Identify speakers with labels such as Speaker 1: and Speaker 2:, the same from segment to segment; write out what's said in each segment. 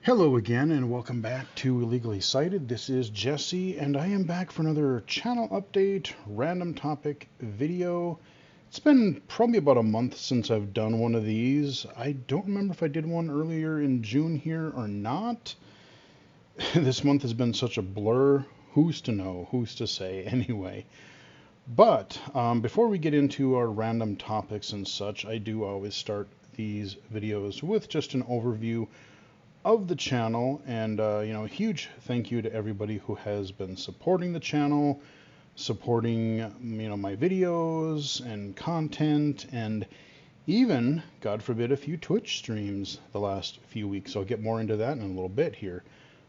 Speaker 1: Hello again, and welcome back to Illegally Cited. This is Jesse, and I am back for another channel update, random topic video. It's been probably about a month since I've done one of these. I don't remember if I did one earlier in June here or not. This month has been such a blur. Who's to know? Who's to say? Anyway. But before we get into our random topics and such, I do always start these videos with just an overview of the channel, and a huge thank you to everybody who has been supporting the channel, supporting my videos and content, and even, God forbid, a few Twitch streams the last few weeks. I'll get more into that in a little bit here.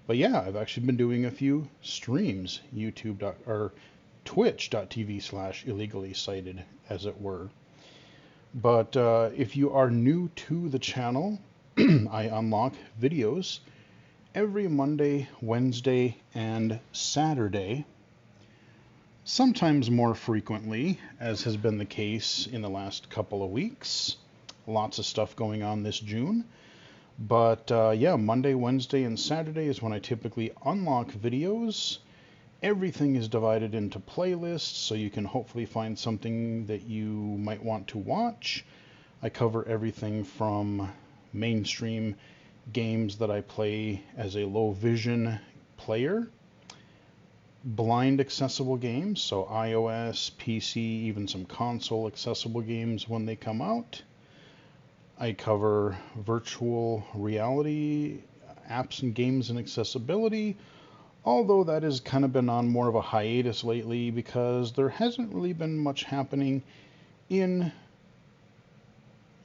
Speaker 1: But yeah, I've actually been doing a few streams, or twitch.tv/illegally cited, as it were. But if you are new to the channel, I unlock videos every Monday, Wednesday, and Saturday, sometimes more frequently, as has been the case in the last couple of weeks. Lots of stuff going on this June. But yeah, Monday, Wednesday, and Saturday is when I typically unlock videos. Everything is divided into playlists, so you can hopefully find something that you might want to watch. I cover everything from mainstream games that I play as a low vision player, blind accessible games, so iOS, PC, even some console accessible games when they come out. I cover virtual reality apps and games and accessibility, although that has kind of been on more of a hiatus lately because there hasn't really been much happening in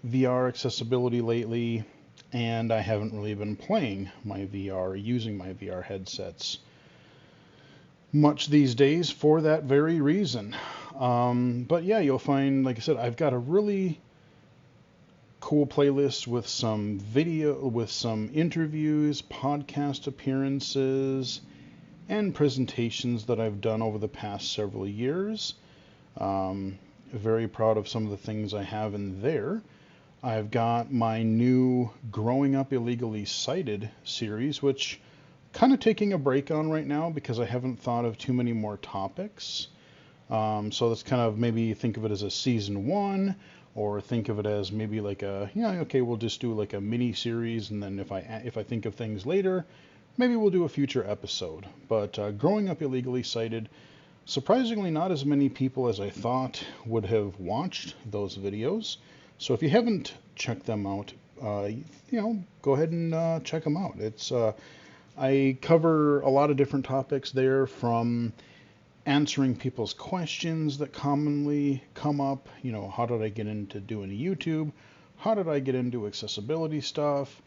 Speaker 1: VR accessibility lately, and I haven't really been playing my VR, using my VR headsets much these days for that very reason. But yeah, you'll find, like I said, I've got a really cool playlist with some video, with some interviews, podcast appearances, and presentations that I've done over the past several years. Very proud of some of the things I have in there. I've got my new Growing Up Illegally Cited series, which I'm kind of taking a break on right now because I haven't thought of too many more topics. So that's kind of, maybe think of it as a season one, or think of it as maybe like a, okay, we'll just do like a mini series, and then if I think of things later, maybe we'll do a future episode. But Growing Up Illegally Cited, surprisingly not as many people as I thought would have watched those videos. So if you haven't checked them out, go ahead and check them out. I cover a lot of different topics there, from answering people's questions that commonly come up. How did I get into doing YouTube? How did I get into accessibility stuff?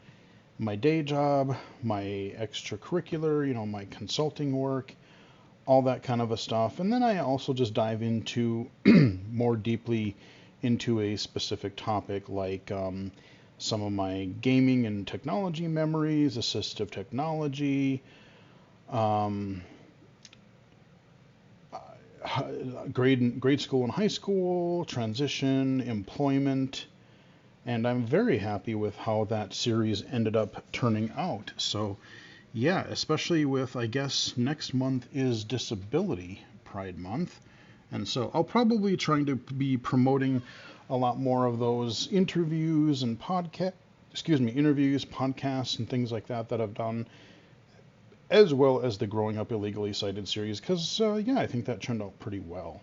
Speaker 1: My day job, my extracurricular, my consulting work, all that kind of a stuff. And then I also just dive into more deeply into a specific topic, like some of my gaming and technology memories, assistive technology, grade school and high school, transition, employment, and I'm very happy with how that series ended up turning out. So yeah, especially with, I guess, next month is Disability Pride Month. And so I'll probably trying to be promoting a lot more of those interviews and podcasts and things like that I've done, as well as the Growing Up Illegally Cited series, because yeah, I think that turned out pretty well.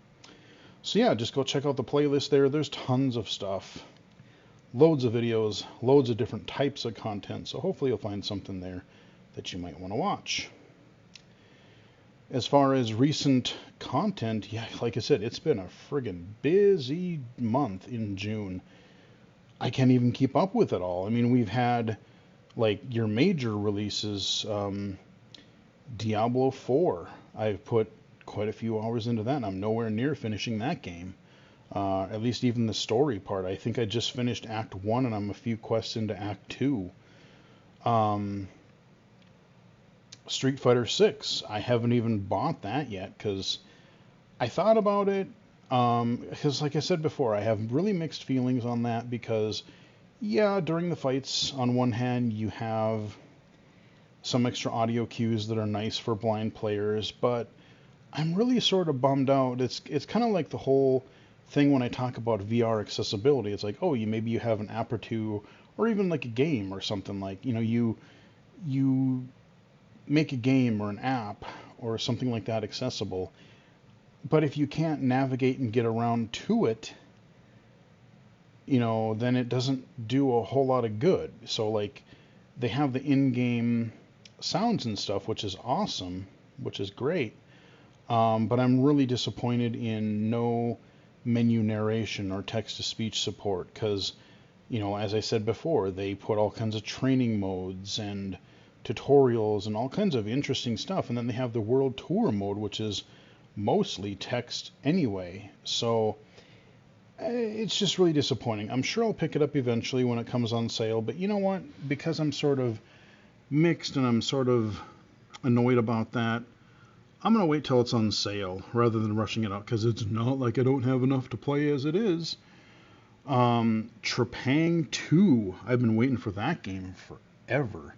Speaker 1: So yeah, just go check out the playlist there. There's tons of stuff, loads of videos, loads of different types of content. So hopefully you'll find something there that you might want to watch. As far as recent content, yeah, like I said, it's been a friggin' busy month in June. I can't even keep up with it all. I mean, we've had like your major releases, Diablo 4. I've put quite a few hours into that, and I'm nowhere near finishing that game. At least even the story part. I think I just finished Act 1, and I'm a few quests into Act 2. Street Fighter 6. I haven't even bought that yet because I thought about it. Because like I said before, I have really mixed feelings on that because, yeah, during the fights, on one hand, you have some extra audio cues that are nice for blind players, but I'm really sort of bummed out. It's kind of like the whole thing when I talk about VR accessibility. It's like, oh, maybe you have an app or two, or even like a game or something, like, you make a game or an app or something like that accessible, but if you can't navigate and get around to it, then it doesn't do a whole lot of good. So like they have the in-game sounds and stuff, which is awesome, which is great. But I'm really disappointed in no menu narration or text-to-speech support because, as I said before, they put all kinds of training modes and tutorials and all kinds of interesting stuff. And then they have the world tour mode, which is mostly text anyway. So it's just really disappointing. I'm sure I'll pick it up eventually when it comes on sale. But you know what? Because I'm sort of mixed and I'm sort of annoyed about that, I'm going to wait till it's on sale rather than rushing it out because it's not like I don't have enough to play as it is. Trepang 2. I've been waiting for that game forever.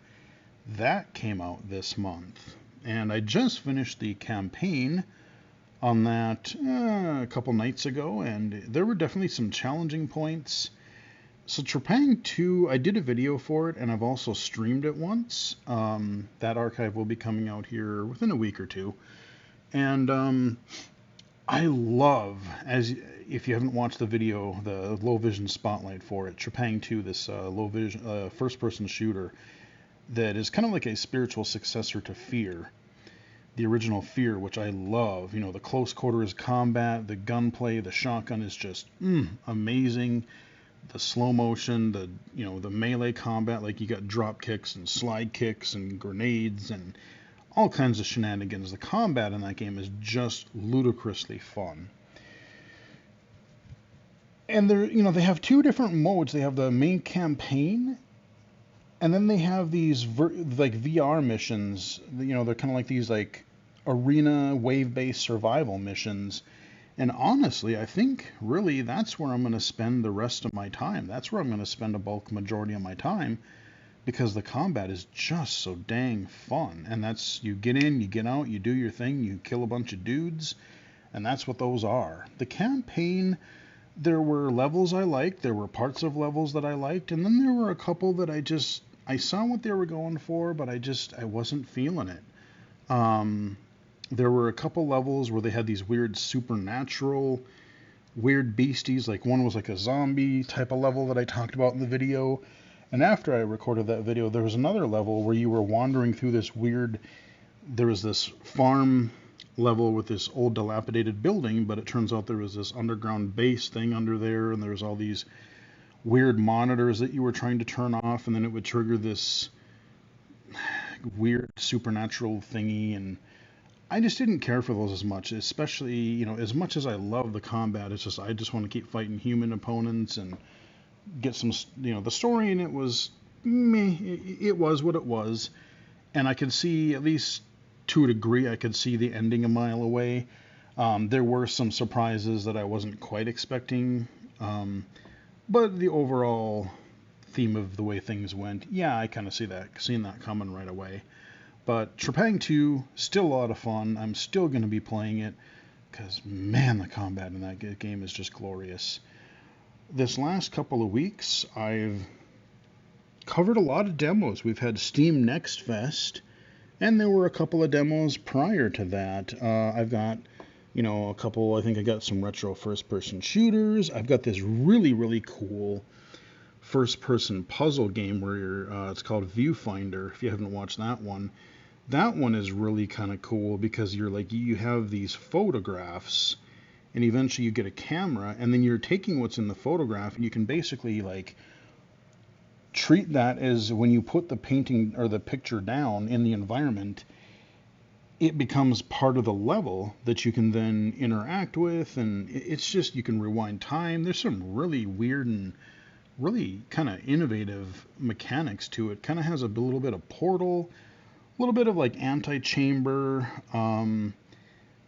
Speaker 1: That came out this month. And I just finished the campaign on that a couple nights ago, and there were definitely some challenging points. So Trepang 2, I did a video for it, and I've also streamed it once. That archive will be coming out here within a week or two. And I love, if you haven't watched the video, the low vision spotlight for it, Trepang 2, this low vision first-person shooter that is kind of like a spiritual successor to Fear. The original Fear, which I love. The close quarters combat, the gunplay, the shotgun is just amazing. The slow motion, the melee combat, like you got drop kicks and slide kicks and grenades and all kinds of shenanigans. The combat in that game is just ludicrously fun. And they have two different modes. They have the main campaign, and then they have these like VR missions. They're kind of like these like arena wave-based survival missions. And honestly, I think really that's where I'm going to spend the rest of my time. That's where I'm going to spend a bulk majority of my time because the combat is just so dang fun. And that's, you get in, you get out, you do your thing, you kill a bunch of dudes, and that's what those are. The campaign, there were levels I liked, there were parts of levels that I liked, and then there were a couple that I saw what they were going for, but I wasn't feeling it. There were a couple levels where they had these weird supernatural, weird beasties. Like one was like a zombie type of level that I talked about in the video. And after I recorded that video, there was another level where you were wandering through there was this farm level with this old dilapidated building, but it turns out there was this underground base thing under there, and there was all these weird monitors that you were trying to turn off, and then it would trigger this weird supernatural thingy, and I just didn't care for those as much, especially, as much as I love the combat, I just want to keep fighting human opponents and get some, the story in it was meh. It was what it was, and I could see, at least to a degree, I could see the ending a mile away. There were some surprises that I wasn't quite expecting, but the overall theme of the way things went, yeah, I kind of seen that coming right away. But Trepang 2, still a lot of fun. I'm still going to be playing it because, man, the combat in that game is just glorious. This last couple of weeks, I've covered a lot of demos. We've had Steam Next Fest, and there were a couple of demos prior to that. I've got, a couple, I think I got some retro first-person shooters. I've got this really, really cool first-person puzzle game where it's called Viewfinder, if you haven't watched that one. That one is really kind of cool because you have these photographs, and eventually you get a camera, and then you're taking what's in the photograph, and you can basically treat that as when you put the painting or the picture down in the environment, it becomes part of the level that you can then interact with, and it's just, you can rewind time. There's some really weird and really kind of innovative mechanics to it. Kind of has a little bit of Portal, a little bit of Anti-Chamber,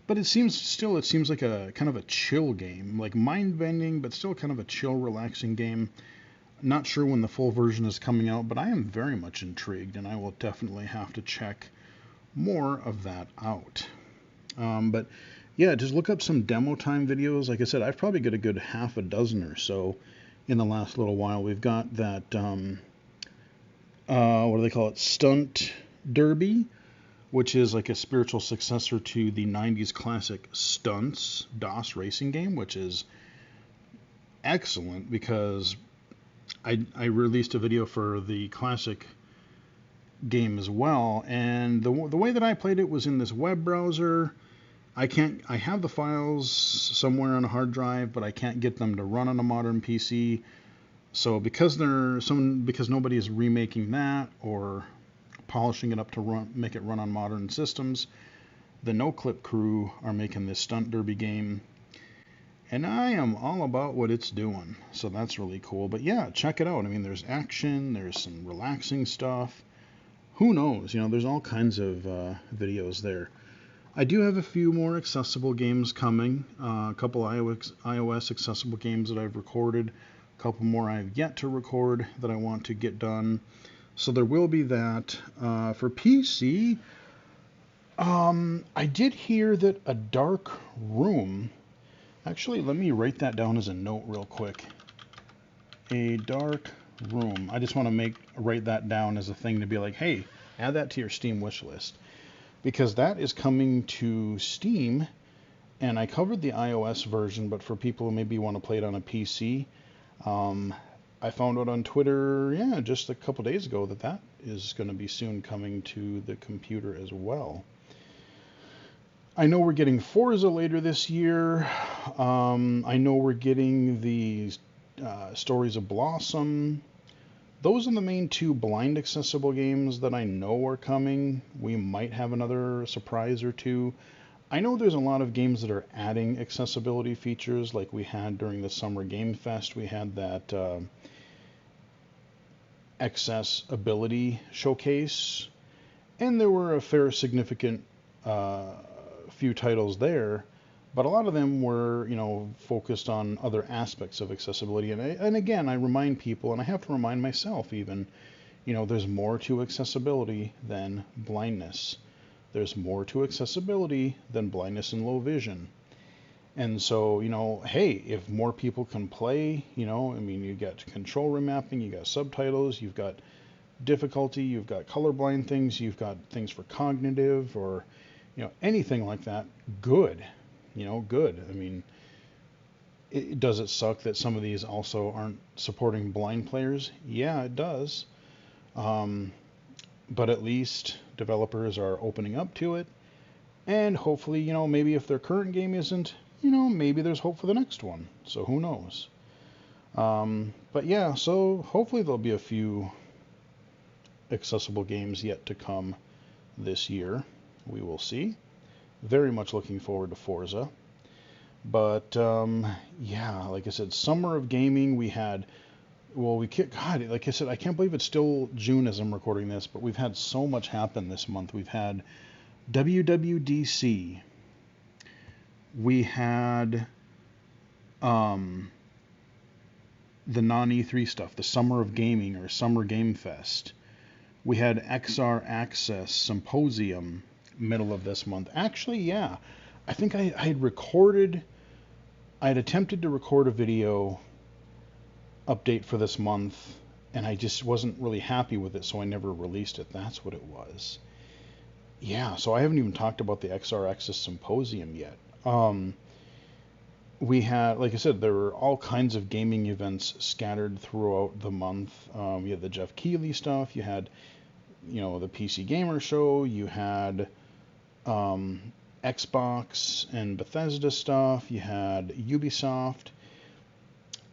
Speaker 1: but it seems like a kind of a chill game, like mind-bending, but still kind of a chill, relaxing game. Not sure when the full version is coming out, but I am very much intrigued, and I will definitely have to check more of that out. But yeah, just look up some demo time videos. Like I said, I've probably got a good half a dozen or so in the last little while. We've got that, what do they call it? Stunt Derby, which is like a spiritual successor to the 90s classic Stunts DOS racing game, which is excellent because I released a video for the classic game as well, and the way that I played it was in this web browser. I have the files somewhere on a hard drive, but I can't get them to run on a modern PC. So because nobody is remaking that or polishing it up to make it run on modern systems, the No Clip crew are making this Stunt Derby game, and I am all about what it's doing. So that's really cool. But yeah, check it out. I mean, there's action, there's some relaxing stuff. Who knows? There's all kinds of videos there. I do have a few more accessible games coming. A couple iOS accessible games that I've recorded. A couple more I've yet to record that I want to get done. So there will be that. For PC, I did hear that A Dark Room. Actually, let me write that down as a note real quick. A Dark Room. I just want to write that down as a thing to be like, hey, add that to your Steam wish list. Because that is coming to Steam, and I covered the iOS version, but for people who maybe want to play it on a PC, I found out on Twitter, just a couple days ago that is going to be soon coming to the computer as well. I know we're getting Forza later this year. I know we're getting the Stories of Blossom. Those are the main two blind accessible games that I know are coming. We might have another surprise or two. I know there's a lot of games that are adding accessibility features, like we had during the Summer Game Fest. We had that accessibility showcase, and there were a fair significant few titles there, but a lot of them were, focused on other aspects of accessibility. And again, I remind people, and I have to remind myself even, there's more to accessibility than blindness. There's more to accessibility than blindness and low vision. And so, hey, if more people can play, you got control remapping, you got subtitles, you've got difficulty, you've got colorblind things, you've got things for cognitive or, anything like that, good. Good. I mean, does it suck that some of these also aren't supporting blind players? Yeah, it does. But at least developers are opening up to it. And hopefully, maybe if their current game isn't, maybe there's hope for the next one. So who knows? But yeah, so hopefully there'll be a few accessible games yet to come this year. We will see. Very much looking forward to Forza. But yeah, like I said, summer of gaming. God, like I said, I can't believe it's still June as I'm recording this, but we've had so much happen this month. We've had WWDC. We had the non-E3 stuff, the Summer of Gaming or Summer Game Fest. We had XR Access Symposium middle of this month. Actually, yeah, I think I had attempted to record a video update for this month, and I just wasn't really happy with it, so I never released it. That's what it was. Yeah, so I haven't even talked about the XR Access Symposium yet. We had, like I said, there were all kinds of gaming events scattered throughout the month. You had the Jeff Keighley stuff, you had, the PC Gamer Show, you had Xbox and Bethesda stuff, you had Ubisoft,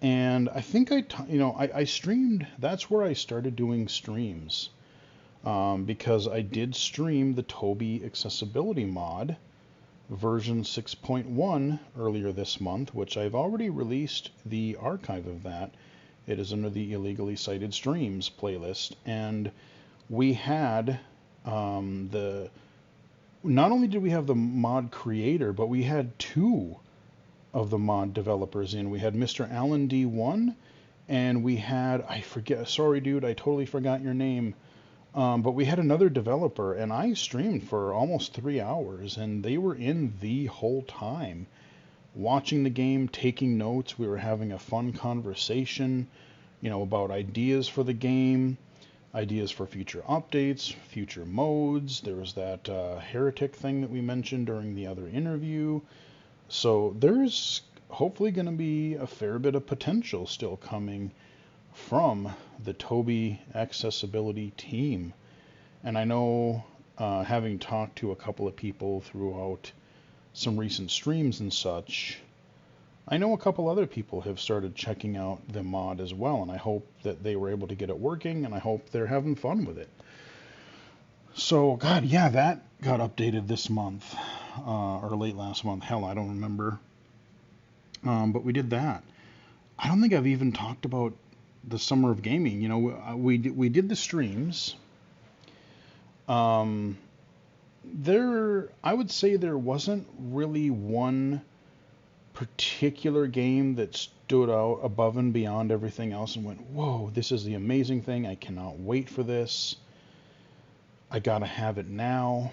Speaker 1: and I think I streamed. That's where I started doing streams, because I did stream the Tobii accessibility mod version 6.1 earlier this month, which I've already released the archive of that. It is under the illegally cited streams playlist, and we had not only did we have the mod creator, but we had two of the mod developers in. We had Mr. Alan D1 And we had, I forget, sorry dude, I totally forgot your name. But we had another developer, and I streamed for almost 3 hours, and they were in the whole time, watching the game, taking notes. We were having a fun conversation, about ideas for the game, ideas for future updates, future modes. There was that heretic thing that we mentioned during the other interview. So there's hopefully going to be a fair bit of potential still coming from the Toby accessibility team. And I know, having talked to a couple of people throughout some recent streams and such, I know a couple other people have started checking out the mod as well, and I hope that they were able to get it working, and I hope they're having fun with it. So, God, yeah, that got updated this month, or late last month. Hell, I don't remember. But we did that. I don't think I've even talked about the summer of gaming. We did the streams. Um, I would say there wasn't really one particular game that stood out above and beyond everything else and went, whoa, this is the amazing thing. I cannot wait for this. I gotta have it now.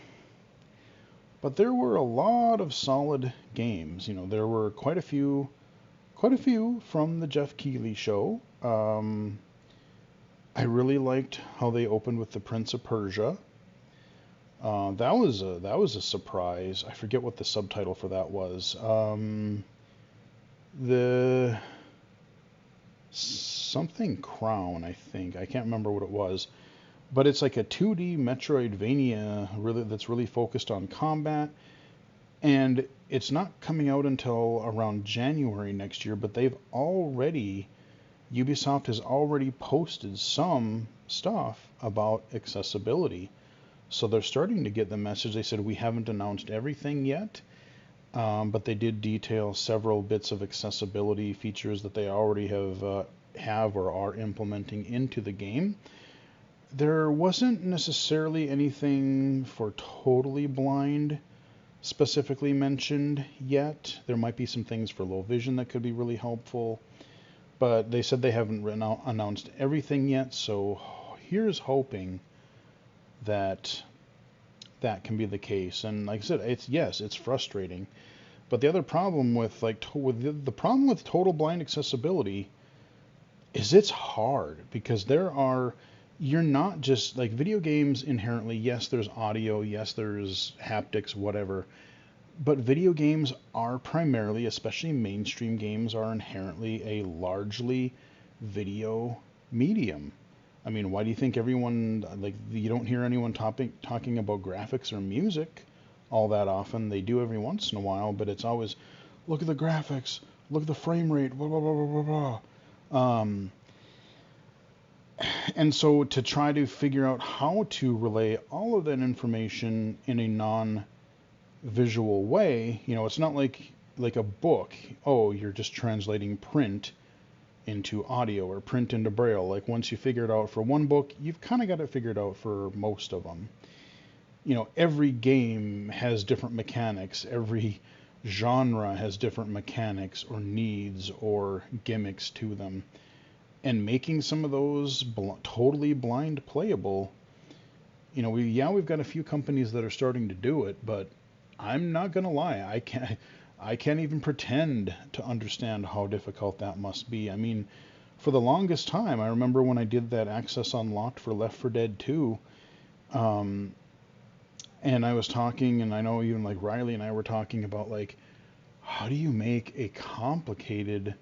Speaker 1: But there were a lot of solid games. There were quite a few from the Jeff Keighley show. I really liked how they opened with the Prince of Persia. That was a surprise. I forget what the subtitle for that was. The something Crown, I think. I can't remember what it was, but it's like a 2D Metroidvania, that's really focused on combat, and it's not coming out until around January next year. But Ubisoft has already posted some stuff about accessibility. So they're starting to get the message. They said, we haven't announced everything yet, but they did detail several bits of accessibility features that they already have or are implementing into the game. There wasn't necessarily anything for totally blind specifically mentioned yet. There might be some things for low vision that could be really helpful, but they said they haven't announced everything yet. So here's hoping that can be the case. And like I said, it's frustrating. But the other problem with the problem with total blind accessibility is it's hard, because you're not just like video games inherently. Yes, there's audio, yes, there's haptics, whatever. But video games are primarily, especially mainstream games, are inherently a largely video medium. I mean, why do you think everyone, you don't hear anyone talking about graphics or music all that often? They do every once in a while, but it's always, look at the graphics, look at the frame rate, blah, blah, blah, blah, blah, blah. And so to try to figure out how to relay all of that information in a non-visual way, it's not like a book. Oh, you're just translating print into audio or print into braille. Like, once you figure it out for one book, you've kind of got it figured out for most of them. Every game has different mechanics. Every genre has different mechanics or needs or gimmicks to them. And making some of those totally blind playable, we've got a few companies that are starting to do it, but I'm not gonna lie, I can't even pretend to understand how difficult that must be. I mean, for the longest time, I remember when I did that Access Unlocked for Left 4 Dead 2, and I was talking, and I know even like Riley and I were talking about, like, how do you make a complicated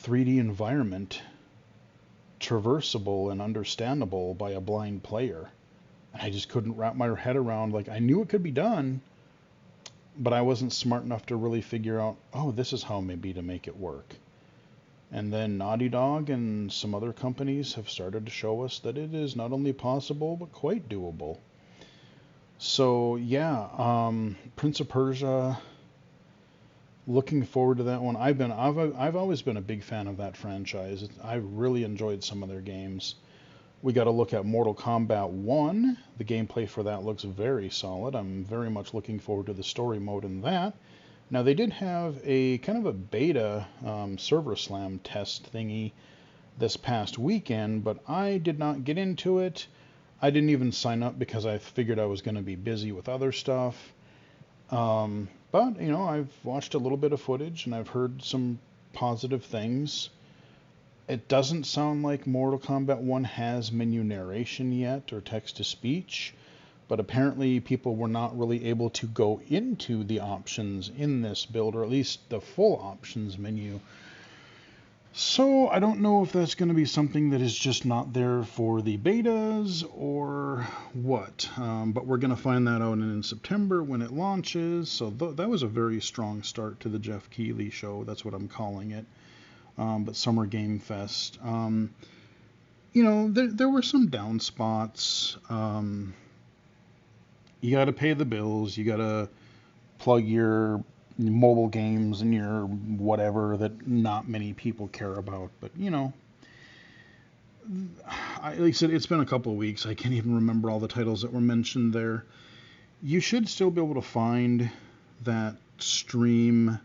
Speaker 1: 3D environment traversable and understandable by a blind player? And I just couldn't wrap my head around, like, I knew it could be done, but I wasn't smart enough to really figure out, oh, this is how maybe to make it work. And then Naughty Dog and some other companies have started to show us that it is not only possible, but quite doable. So yeah, Prince of Persia, looking forward to that one. I've always been a big fan of that franchise. I really enjoyed some of their games. We got to look at Mortal Kombat 1. The gameplay for that looks very solid. I'm very much looking forward to the story mode in that. Now they did have a kind of a beta server slam test thingy this past weekend, but I did not get into it. I didn't even sign up because I figured I was going to be busy with other stuff. But, you know, I've watched a little bit of footage and I've heard some positive things. It doesn't sound like Mortal Kombat 1 has menu narration yet or text to speech, but apparently people were not really able to go into the options in this build, or at least the full options menu. So I don't know if that's going to be something that is just not there for the betas or what, but we're going to find that out in September when it launches. So that was a very strong start to the Jeff Keighley show. That's what I'm calling it. But Summer Game Fest, you know, there were some down spots. You got to pay the bills. You got to plug your mobile games and your whatever that not many people care about. But, you know, like I said, it's been a couple of weeks. I can't even remember all the titles that were mentioned there. You should still be able to find that stream,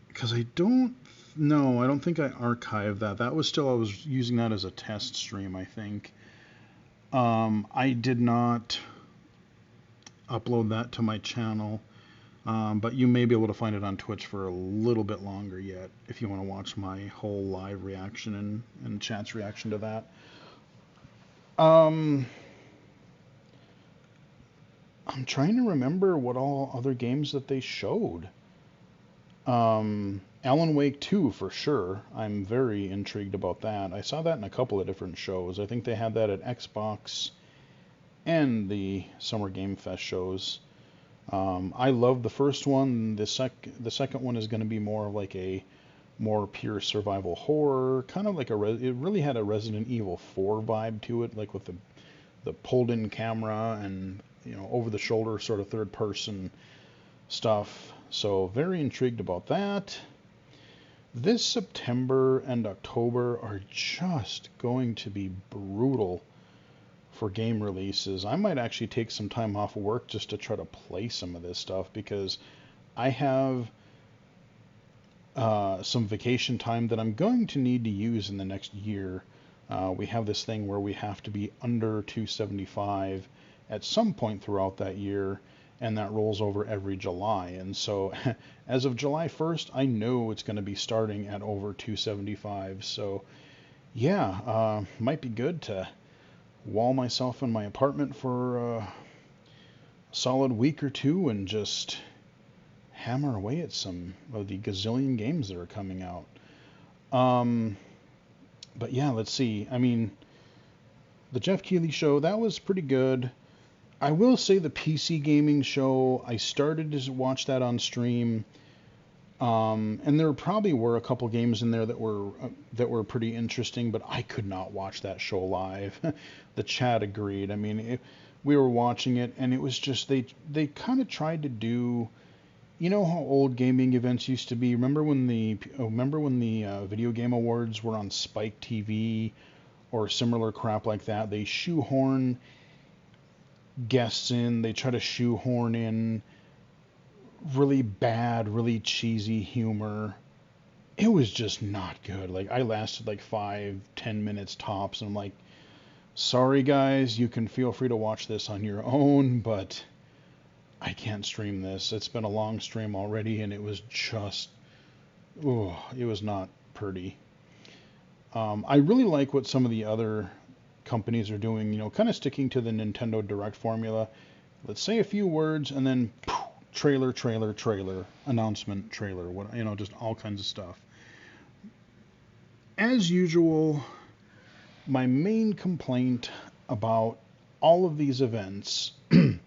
Speaker 1: because I don't think I archived that. That was still, I was using that as a test stream, I think. I did not upload that to my channel, but you may be able to find it on Twitch for a little bit longer yet if you want to watch my whole live reaction and chat's reaction to that. I'm trying to remember what all other games that they showed. Alan Wake 2 for sure. I'm very intrigued about that. I saw that in a couple of different shows. I think they had that at Xbox and the Summer Game Fest shows. I love the first one. The second one is going to be more like a more pure survival horror, kind of like it really had a Resident Evil 4 vibe to it, like with the pulled in camera and, you know, over the shoulder sort of third person stuff. So very intrigued about that. This September and October are just going to be brutal for game releases. I might actually take some time off of work just to try to play some of this stuff, because I have some vacation time that I'm going to need to use in the next year. We have this thing where we have to be under 275 at some point throughout that year, and that rolls over every July. And so as of July 1st, I know it's going to be starting at over 275. So yeah, might be good to wall myself in my apartment for a solid week or two and just hammer away at some of the gazillion games that are coming out. But yeah, let's see. I mean, the Jeff Keighley show, that was pretty good. I will say the PC gaming show, I started to watch that on stream, and there probably were a couple games in there that were pretty interesting, but I could not watch that show live. The chat agreed. I mean, we were watching it, and it was just they kind of tried to do, you know how old gaming events used to be. Remember when the Video Game Awards were on Spike TV or similar crap like that? They shoehorn guests in. They try to shoehorn in really bad, really cheesy humor. It was just not good. Like, I lasted like 5-10 minutes tops, and I'm like, sorry guys, you can feel free to watch this on your own, but I can't stream this. It's been a long stream already, and it was just, it was not pretty. I really like what some of the other companies are doing, you know, kind of sticking to the Nintendo Direct formula. Let's say a few words and then trailer, announcement, trailer, what, you know, just all kinds of stuff. As usual, my main complaint about all of these events, and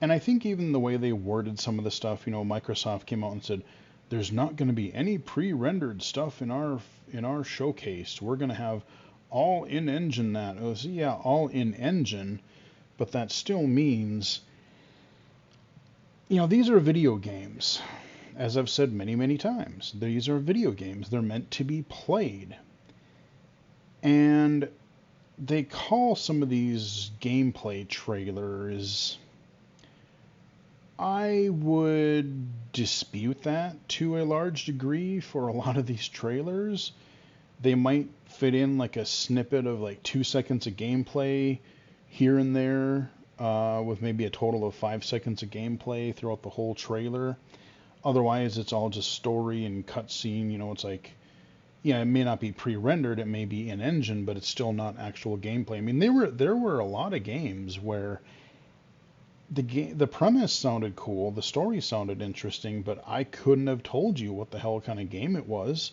Speaker 1: I think even the way they worded some of the stuff, you know, Microsoft came out and said, there's not going to be any pre-rendered stuff in our showcase. We're going to have all in-engine that. Oh, so yeah, all in-engine, but that still means, you know, these are video games. As I've said many, many times, these are video games. They're meant to be played. And they call some of these gameplay trailers, I would dispute that to a large degree for a lot of these trailers. They might fit in like a snippet of like 2 seconds of gameplay here and there, with maybe a total of 5 seconds of gameplay throughout the whole trailer. Otherwise, it's all just story and cutscene. It's like, yeah, it may not be pre-rendered, it may be in engine, but it's still not actual gameplay. I mean, there were a lot of games where the premise sounded cool, the story sounded interesting, but I couldn't have told you what the hell kind of game it was.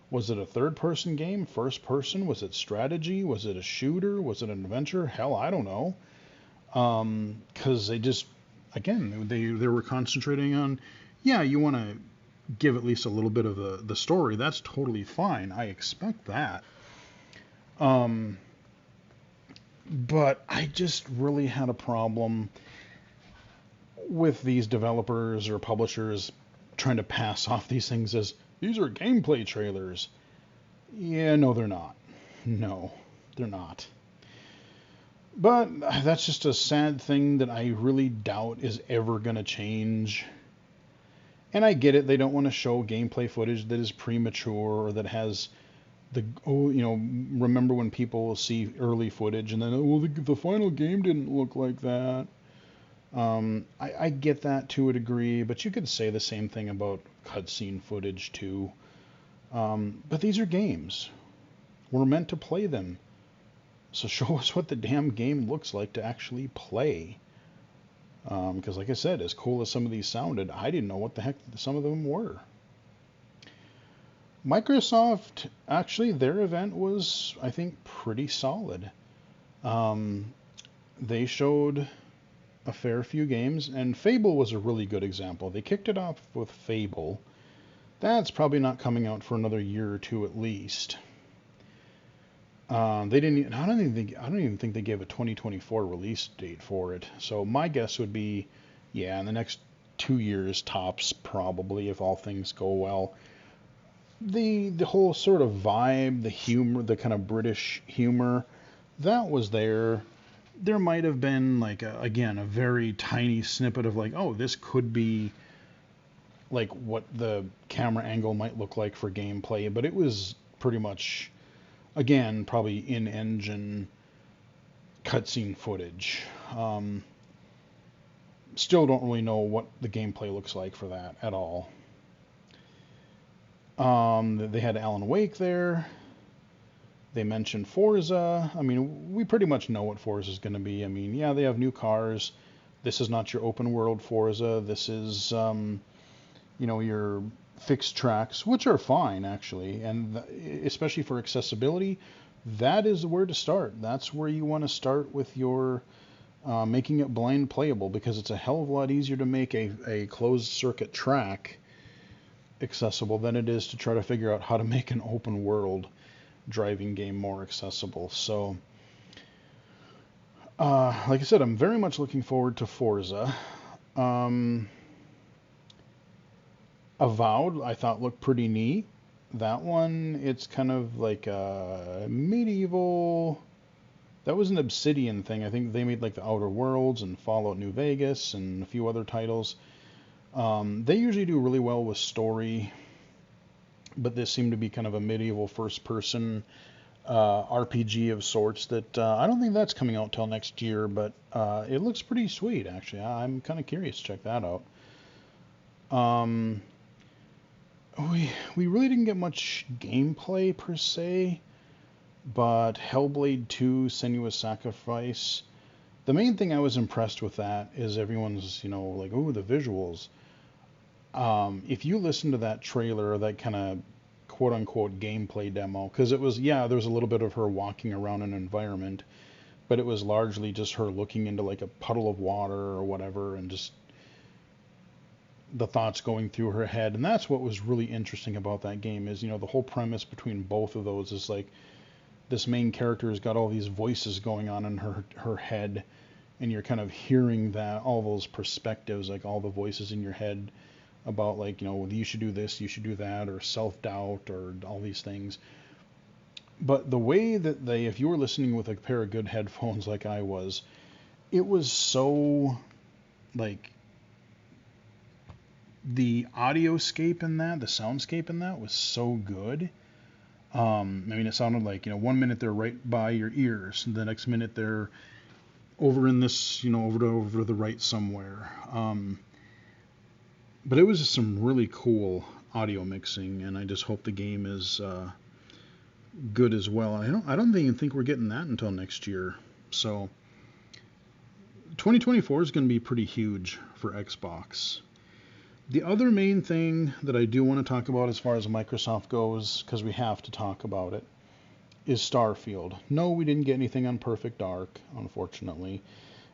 Speaker 1: Was it a third-person game, first person? Was it strategy? Was it a shooter? Was it an adventure? Hell, I don't know. Because they just, again, they were concentrating on, yeah, you want to give at least a little bit of the story. That's totally fine. I expect that. But I just really had a problem with these developers or publishers trying to pass off these things as these are gameplay trailers. Yeah, no, they're not. No, they're not. But that's just a sad thing that I really doubt is ever going to change. And I get it, they don't want to show gameplay footage that is premature or that has remember when people see early footage and then, the final game didn't look like that. I get that to a degree, but you could say the same thing about cutscene footage too. But these are games. We're meant to play them. So show us what the damn game looks like to actually play. Because like I said, as cool as some of these sounded, I didn't know what the heck some of them were. Microsoft, actually, their event was, I think, pretty solid. They showed a fair few games, and Fable was a really good example. They kicked it off with Fable. That's probably not coming out for another year or two at least. They didn't. I don't even think they gave a 2024 release date for it. So my guess would be, yeah, in the next 2 years tops, probably, if all things go well. The whole sort of vibe, the humor, the kind of British humor, that was there. There might have been like again a very tiny snippet of like, oh, this could be like what the camera angle might look like for gameplay, but it was pretty much, again, probably in-engine cutscene footage. Still don't really know what the gameplay looks like for that at all. They had Alan Wake there. They mentioned Forza. I mean, we pretty much know what Forza is going to be. I mean, yeah, they have new cars. This is not your open world Forza. This is, your fixed tracks, which are fine, actually. And especially for accessibility, that is where to start. That's where you want to start with your making it blind playable, because it's a hell of a lot easier to make a closed circuit track accessible than it is to try to figure out how to make an open world driving game more accessible. So, like I said, I'm very much looking forward to Forza. Avowed, I thought looked pretty neat. That one, it's kind of like a medieval. That was an Obsidian thing. I think they made like the Outer Worlds and Fallout New Vegas and a few other titles. They usually do really well with story, but this seemed to be kind of a medieval first-person RPG of sorts that I don't think that's coming out till next year, but it looks pretty sweet, actually. I'm kind of curious to check that out. We really didn't get much gameplay per se, but Hellblade 2: Senua's Sacrifice. The main thing I was impressed with that is everyone's, like, oh, the visuals. If you listen to that trailer, that kind of quote unquote gameplay demo, because it was, yeah, there was a little bit of her walking around an environment, but it was largely just her looking into like a puddle of water or whatever, and just the thoughts going through her head. And that's what was really interesting about that game is, the whole premise between both of those is like this main character has got all these voices going on in her head, and you're kind of hearing that, all those perspectives, like all the voices in your head about like, you should do this, you should do that, or self-doubt, or all these things. But the way that if you were listening with a pair of good headphones like I was, it was so like the audioscape in that, the soundscape in that was so good. I mean, it sounded like, 1 minute they're right by your ears, and the next minute they're over in this, over to the right somewhere. But it was just some really cool audio mixing, and I just hope the game is good as well. I don't even think we're getting that until next year. So 2024 is going to be pretty huge for Xbox. The other main thing that I do want to talk about as far as Microsoft goes, because we have to talk about it, is Starfield. No, we didn't get anything on Perfect Dark, unfortunately.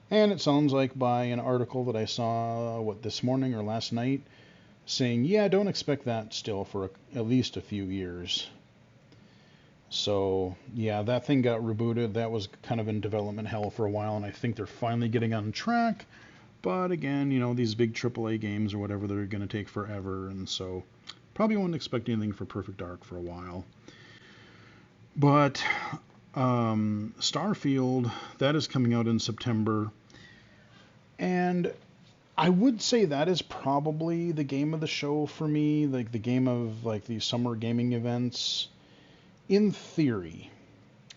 Speaker 1: And it sounds like by an article that I saw, this morning or last night, saying, yeah, don't expect that still for at least a few years. So, yeah, that thing got rebooted. That was kind of in development hell for a while, and I think they're finally getting on track. But again, these big AAA games or whatever, they're going to take forever, and so probably won't expect anything for Perfect Dark for a while. But Starfield, that is coming out in September, and I would say that is probably the game of the show for me, like the game of like these summer gaming events, in theory.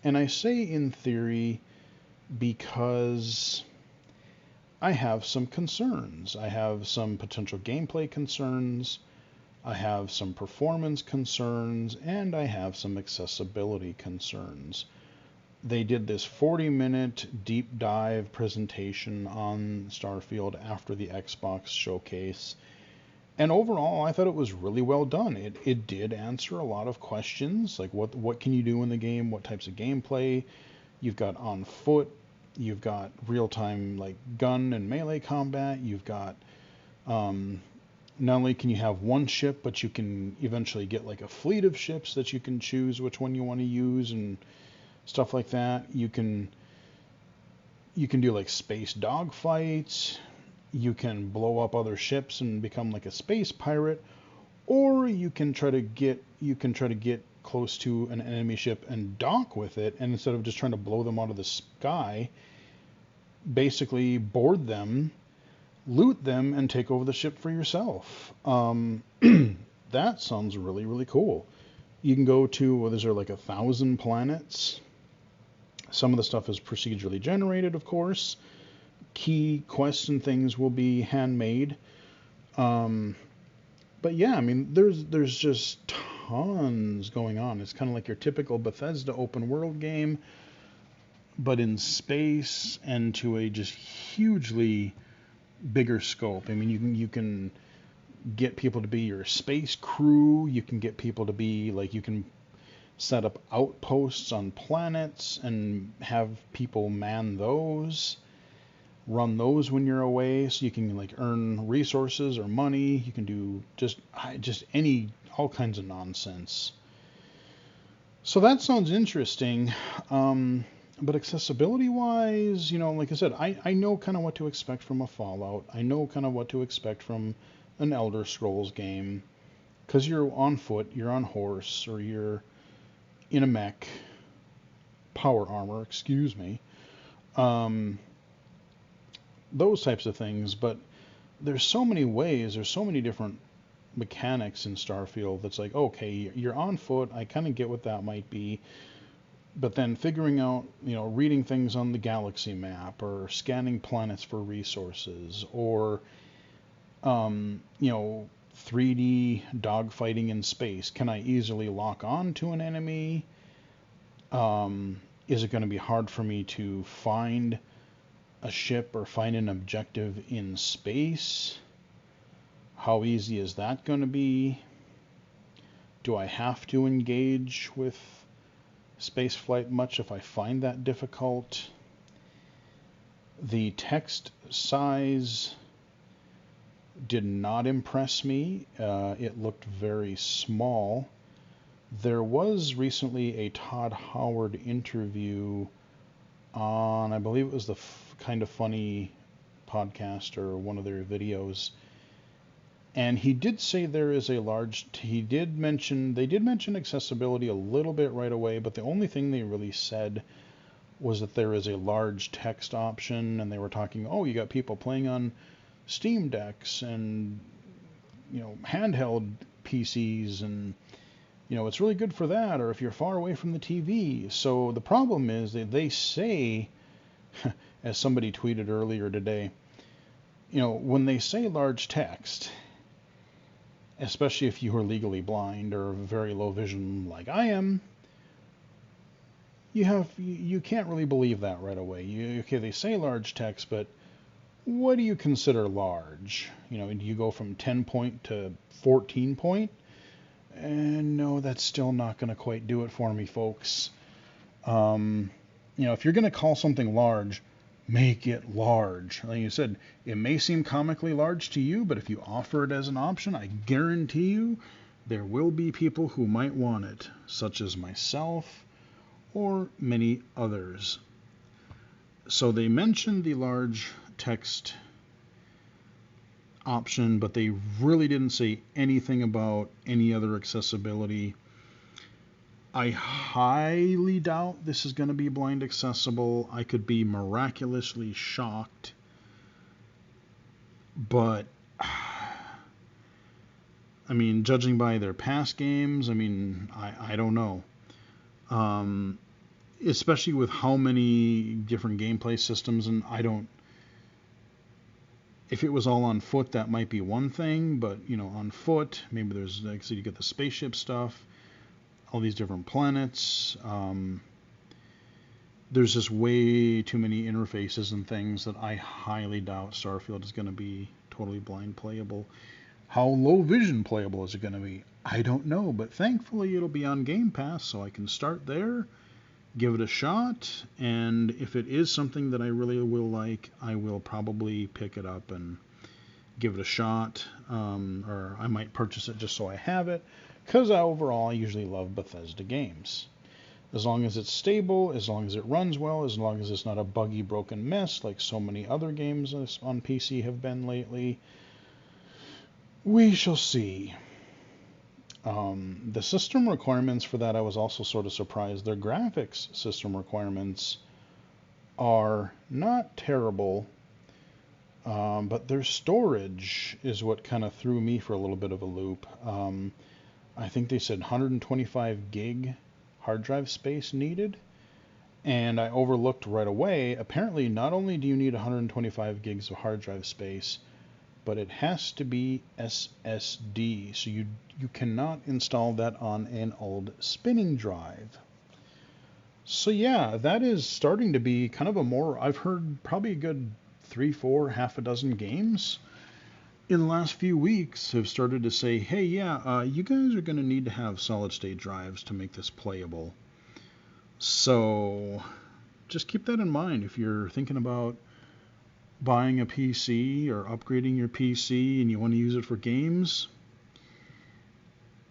Speaker 1: And I say in theory because I have some concerns. I have some potential gameplay concerns. I have some performance concerns, and I have some accessibility concerns. They did this 40-minute deep dive presentation on Starfield after the Xbox showcase. And overall, I thought it was really well done. It did answer a lot of questions, like what can you do in the game, what types of gameplay. You've got on foot, you've got real-time like gun and melee combat, you've got not only can you have one ship, but you can eventually get like a fleet of ships that you can choose which one you want to use and stuff like that. You can do like space dogfights. You can blow up other ships and become like a space pirate, or you can try to get close to an enemy ship and dock with it, and instead of just trying to blow them out of the sky, basically board them, loot them, and take over the ship for yourself. That sounds really, really cool. You can go to, there's like 1,000 planets. Some of the stuff is procedurally generated, of course. Key quests and things will be handmade. But yeah, I mean, there's just tons going on. It's kind of like your typical Bethesda open world game, but in space and to a just hugely bigger scope. I mean, you can get people to be your space crew. You can get people to be like, you can set up outposts on planets and have people man those, run those when you're away, so you can like earn resources or money. You can do just all kinds of nonsense. So that sounds interesting. But accessibility wise, like I said, I know kind of what to expect from a Fallout. I know kind of what to expect from an Elder Scrolls game, because you're on foot, you're on horse, or you're in a mech, power armor, excuse me. Those types of things, but there's so many ways, there's so many different mechanics in Starfield that's like, okay, you're on foot, I kind of get what that might be, but then figuring out, reading things on the galaxy map, or scanning planets for resources, or 3D dogfighting in space. Can I easily lock on to an enemy? Is it going to be hard for me to find a ship or find an objective in space? How easy is that going to be? Do I have to engage with spaceflight much if I find that difficult? The text size did not impress me. It looked very small. There was recently a Todd Howard interview on, I believe it was the Kind of Funny podcast or one of their videos, and he did say there is a large, they did mention accessibility a little bit right away, but the only thing they really said was that there is a large text option, and they were talking, you got people playing on Steam Decks and handheld PCs, and it's really good for that, or if you're far away from the TV. So the problem is that they say, as somebody tweeted earlier today, when they say large text, especially if you are legally blind or very low vision like I am, you can't really believe that right away. Okay, they say large text, but what do you consider large? Do you go from 10 point to 14 point? And no, that's still not going to quite do it for me, folks. If you're going to call something large, make it large. Like you said, it may seem comically large to you, but if you offer it as an option, I guarantee you there will be people who might want it, such as myself or many others. So they mentioned the large text option, but they really didn't say anything about any other accessibility. I highly doubt this is going to be blind accessible. I could be miraculously shocked, but I mean, judging by their past games, I don't know. Especially with how many different gameplay systems, and if it was all on foot, that might be one thing, but on foot, maybe there's, like I said, you get the spaceship stuff, all these different planets. There's just way too many interfaces and things that I highly doubt Starfield is going to be totally blind playable. How low vision playable is it going to be? I don't know, but thankfully it'll be on Game Pass, so I can start there, give it a shot, and if it is something that I really will like, I will probably pick it up and give it a shot, or I might purchase it just so I have it, because overall I usually love Bethesda games. As long as it's stable, as long as it runs well, as long as it's not a buggy, broken mess like so many other games on PC have been lately, we shall see. The system requirements for that, I was also sort of surprised. Their graphics system requirements are not terrible, but their storage is what kind of threw me for a little bit of a loop. I think they said 125 gig hard drive space needed, and I overlooked right away. Apparently, not only do you need 125 gigs of hard drive space, but it has to be SSD, so you cannot install that on an old spinning drive. So yeah, that is starting to be kind of I've heard probably a good 3, 4, half a dozen games in the last few weeks have started to say, hey, yeah, you guys are going to need to have solid state drives to make this playable. So just keep that in mind if you're thinking about buying a PC or upgrading your PC and you want to use it for games.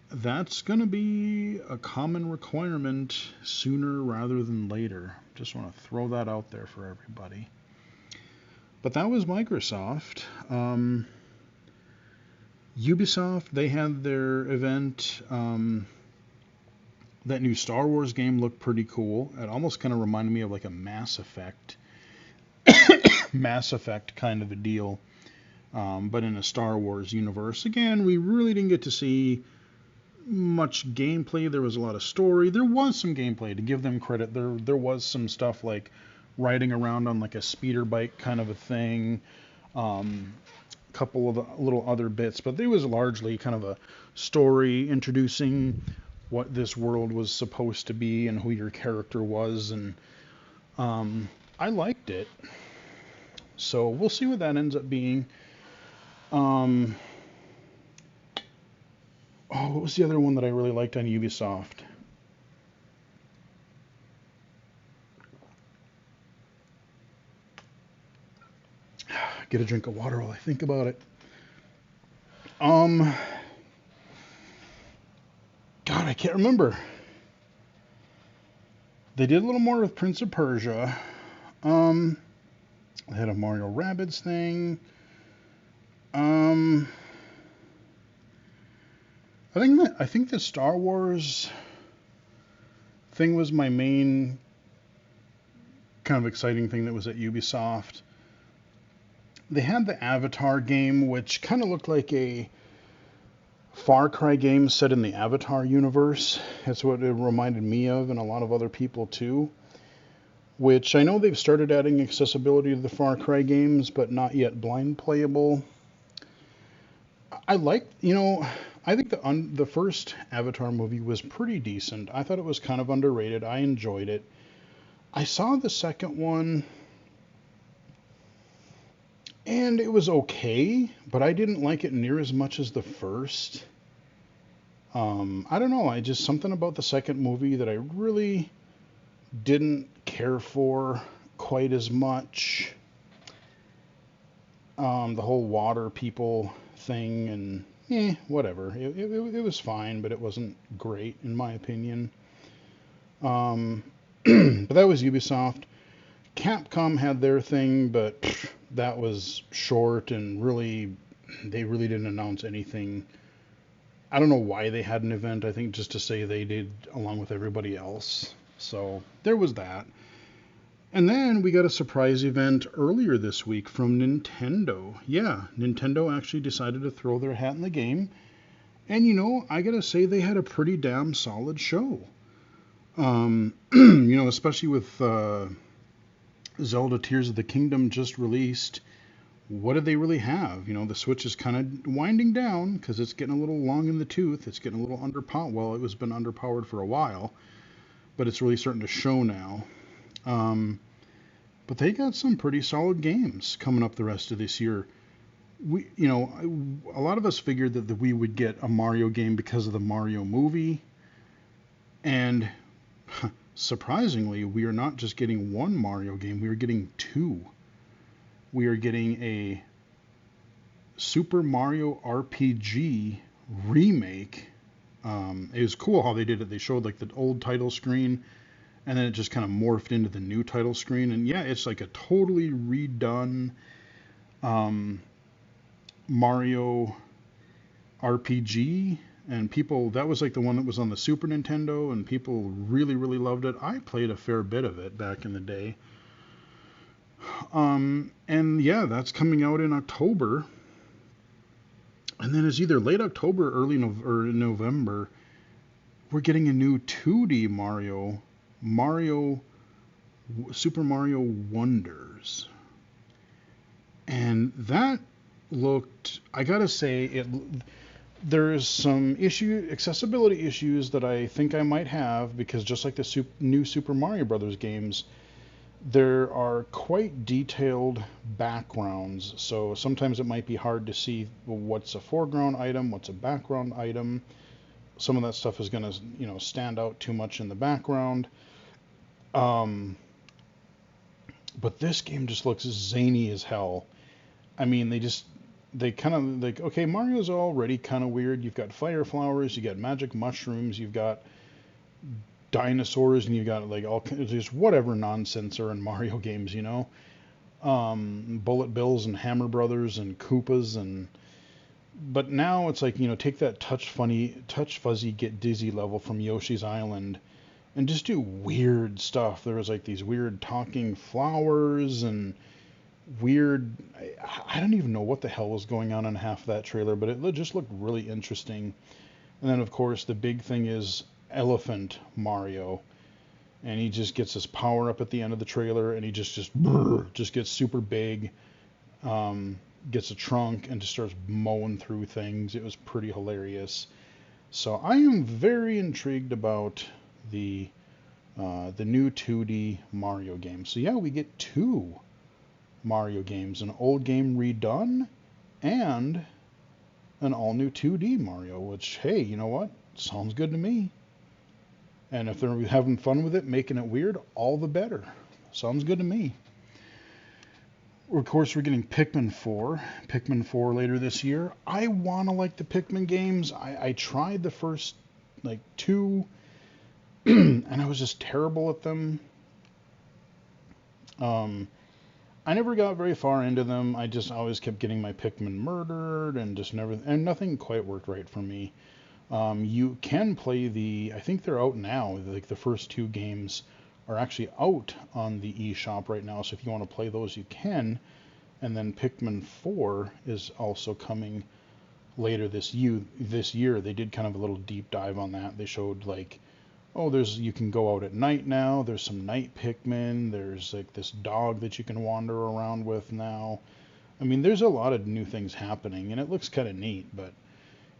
Speaker 1: That's going to be a common requirement sooner rather than later. Just want to throw that out there for everybody. But that was Microsoft. Ubisoft, they had their event. That new Star Wars game looked pretty cool. It almost kind of reminded me of like a Mass Effect kind of a deal, but in a Star Wars universe. Again, we really didn't get to see much gameplay. There was a lot of story. There was some gameplay, to give them credit. There was some stuff like riding around on like a speeder bike kind of a thing, couple of little other bits, but there was largely kind of a story introducing what this world was supposed to be and who your character was, and I liked it. So we'll see what that ends up being. What was the other one that I really liked on Ubisoft? Get a drink of water while I think about it. God, I can't remember. They did a little more with Prince of Persia. They had a Mario Rabbids thing. I think the Star Wars thing was my main kind of exciting thing that was at Ubisoft. They had the Avatar game, which kind of looked like a Far Cry games set in the Avatar universe. That's what it reminded me of, and a lot of other people too. Which I know they've started adding accessibility to the Far Cry games, but not yet blind playable. I like, I think the first Avatar movie was pretty decent. I thought it was kind of underrated. I enjoyed it. I saw the second one, and it was okay, but I didn't like it near as much as the first. I don't know. I just something about the second movie that I really didn't care for quite as much. The whole water people thing, and whatever. It was fine, but it wasn't great in my opinion. But that was Ubisoft. Capcom had their thing, but that was short and really, they really didn't announce anything. I don't know why they had an event. I think just to say they did along with everybody else. So there was that. And then we got a surprise event earlier this week from Nintendo. Yeah, Nintendo actually decided to throw their hat in the game. And I gotta say they had a pretty damn solid show. Especially with Zelda Tears of the Kingdom just released. What did they really have? The Switch is kind of winding down because it's getting a little long in the tooth. It's getting a little underpowered. Well, it was been underpowered for a while, but it's really starting to show now. But they got some pretty solid games coming up the rest of this year. A lot of us figured that we would get a Mario game because of the Mario movie, and surprisingly, we are not just getting one Mario game. We are getting two. We are getting a Super Mario RPG remake. It was cool how they did it. They showed like the old title screen, and then it just kind of morphed into the new title screen. And yeah, it's like a totally redone Mario RPG. And that was like the one that was on the Super Nintendo, and people really, really loved it. I played a fair bit of it back in the day. And yeah, that's coming out in October. And then it's either late October or early November. We're getting a new 2D Super Mario Wonders. And that looked, I gotta say, there's some accessibility issues that I think I might have, because just like the new Super Mario Brothers games, there are quite detailed backgrounds, so sometimes it might be hard to see what's a foreground item, what's a background item. Some of that stuff is going to, stand out too much in the background. But this game just looks zany as hell. I mean, they kind of like, okay, Mario's already kind of weird. You've got fire flowers, you got magic mushrooms, you've got dinosaurs, and you got like all just whatever nonsense are in Mario games, Bullet Bills and Hammer Brothers and Koopas, but now it's like, take that touch fuzzy get dizzy level from Yoshi's Island and just do weird stuff. There was like these weird talking flowers and weird, I don't even know what the hell was going on in half that trailer, but it just looked really interesting. And then of course the big thing is Elephant Mario, and he just gets his power up at the end of the trailer, and he just gets super big, gets a trunk, and just starts mowing through things. It was pretty hilarious. So I am very intrigued about the new 2D Mario game. So yeah, we get two Mario games: an old game redone and an all new 2D Mario. Which, hey, you know what? Sounds good to me. And if they're having fun with it, making it weird, all the better. Sounds good to me. Of course, we're getting Pikmin 4. Pikmin 4 later this year. I want to like the Pikmin games. I tried the first, like, two, and I was just terrible at them. I never got very far into them. I just always kept getting my Pikmin murdered, and nothing quite worked right for me. You can play I think they're out now. Like the first two games are actually out on the eShop right now. So if you want to play those, you can. And then Pikmin 4 is also coming later this year they did kind of a little deep dive on that. They showed like, oh, you can go out at night now. There's some night Pikmin. There's like this dog that you can wander around with now. I mean, there's a lot of new things happening, and it looks kind of neat. But